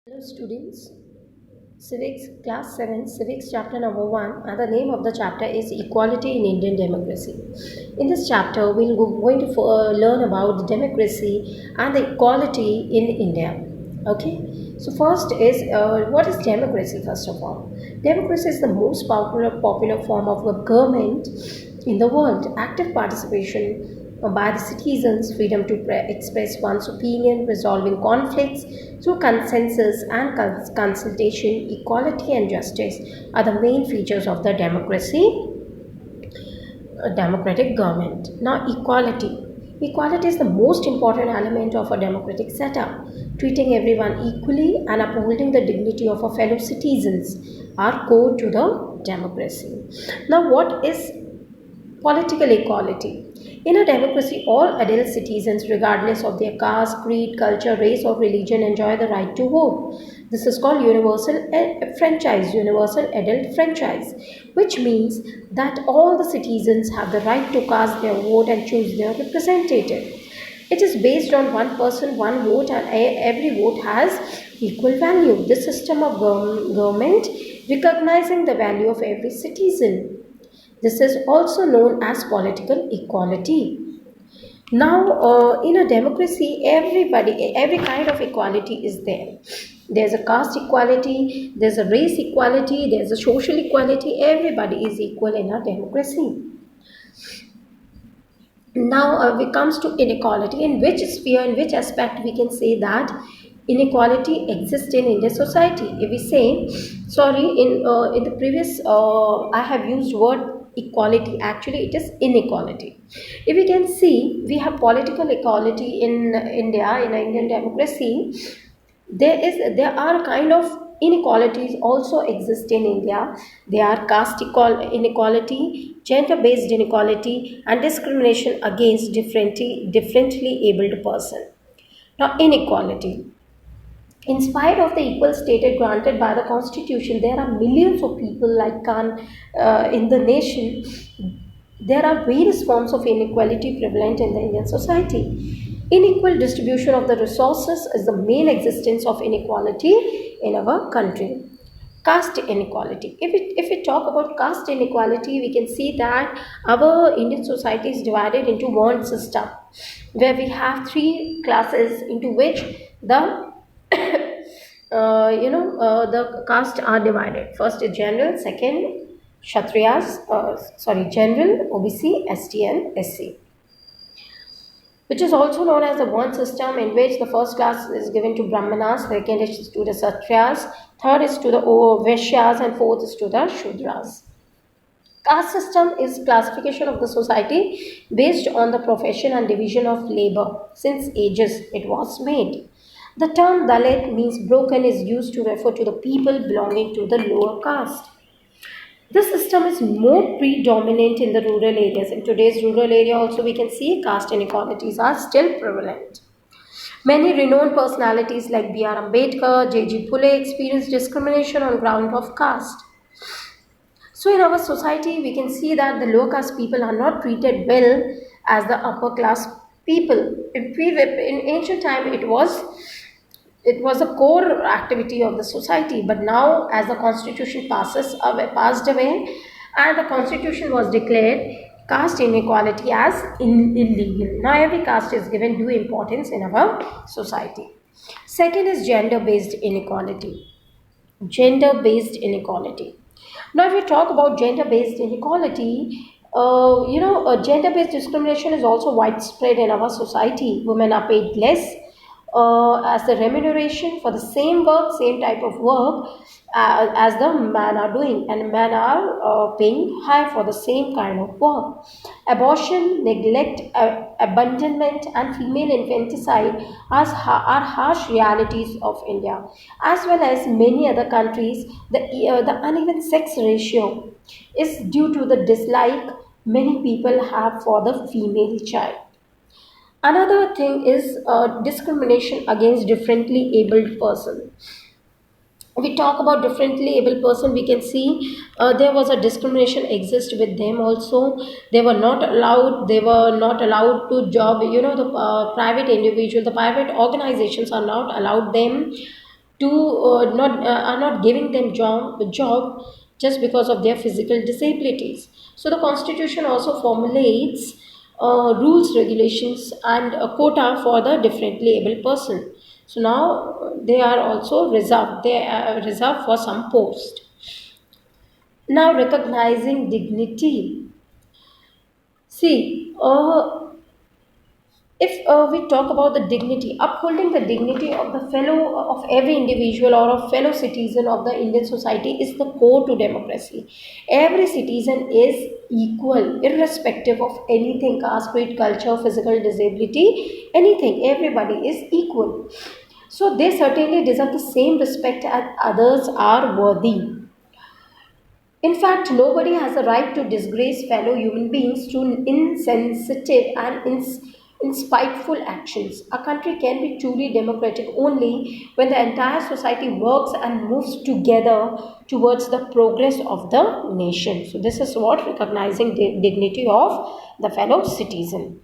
Hello students, Civics Class 7, Civics Chapter number 1, and the name of the chapter is Equality in Indian Democracy. In this chapter, we'll going to learn about the democracy and the equality in India. Okay, so first is what is democracy first of all? Democracy is the most popular form of a government in the world. Active participation by the citizens, freedom to express one's opinion, resolving conflicts through consensus and consultation, equality and justice are the main features of the democracy, a democratic government. Now, equality. Equality is the most important element of a democratic setup. Treating everyone equally and upholding the dignity of our fellow citizens are core to the democracy. Now, what is political equality? In a democracy, all adult citizens, regardless of their caste, creed, culture, race, or religion, enjoy the right to vote. This is called universal adult franchise, which means that all the citizens have the right to cast their vote and choose their representative. It is based on one person, one vote, and every vote has equal value. This system of government recognizing the value of every citizen. This is also known as political equality. Now, in a democracy, every kind of equality is there. There's a caste equality, there's a race equality, there's a social equality. Everybody is equal in a democracy. Now, it comes to inequality. In which sphere, in which aspect we can say that inequality exists in Indian society? If we say, sorry, in the previous, I have used word equality. Actually, it is inequality. If we can see, we have political equality in India, in Indian democracy. There are kind of inequalities also exist in India. They are caste inequality, gender-based inequality, and discrimination against differently abled person. Now, inequality. In spite of the equal status granted by the constitution, there are millions of people like Khan in the nation. There are various forms of inequality prevalent in the Indian society. Unequal distribution of the resources is the main existence of inequality in our country. Caste inequality. If we talk about caste inequality, we can see that our Indian society is divided into one system where we have three classes into which the the castes are divided. First is general, second general, OBC, ST and SC, which is also known as the one system in which the first class is given to Brahmanas, second is to the Kshatriyas, third is to the Vaishyas, and fourth is to the Shudras. Caste system is classification of the society based on the profession and division of labor. Since ages it was made. The term Dalit means broken is used to refer to the people belonging to the lower caste. This system is more predominant in the rural areas. In today's rural area also we can see caste inequalities are still prevalent. Many renowned personalities like B.R. Ambedkar, J.G. Phule experienced discrimination on ground of caste. So in our society we can see that the lower caste people are not treated well as the upper class people. In ancient time it was a core activity of the society, but now as the constitution passed away and the constitution was declared caste inequality as illegal. Now every caste is given due importance in our society. Second is gender-based inequality. Gender-based inequality. Now if we talk about gender-based inequality, gender-based discrimination is also widespread in our society. Women are paid less as the remuneration for the same work, same type of work as the men are doing, and men are paying high for the same kind of work. Abortion, neglect, abandonment, and female infanticide are harsh realities of India, as well as many other countries. The uneven sex ratio is due to the dislike many people have for the female child. Another thing is discrimination against differently abled person. We talk about differently able person, we can see there was a discrimination exist with them also. They were not allowed to job. The private individual, the private organizations are not allowed them to not are not giving them job just because of their physical disabilities. So the constitution also formulates rules, regulations, and a quota for the differently able person. So now they are also reserved. They are reserved for some post. Now recognizing dignity. See, if we talk about the dignity, upholding the dignity of the fellow of every individual or of fellow citizen of the Indian society is the core to democracy. Every citizen is equal, irrespective of anything, caste, creed, culture, physical disability, anything. Everybody is equal. So they certainly deserve the same respect as others are worthy. In fact, nobody has a right to disgrace fellow human beings through insensitive and spiteful actions. A country can be truly democratic only when the entire society works and moves together towards the progress of the nation. So, this is what recognizing the dignity of the fellow citizen.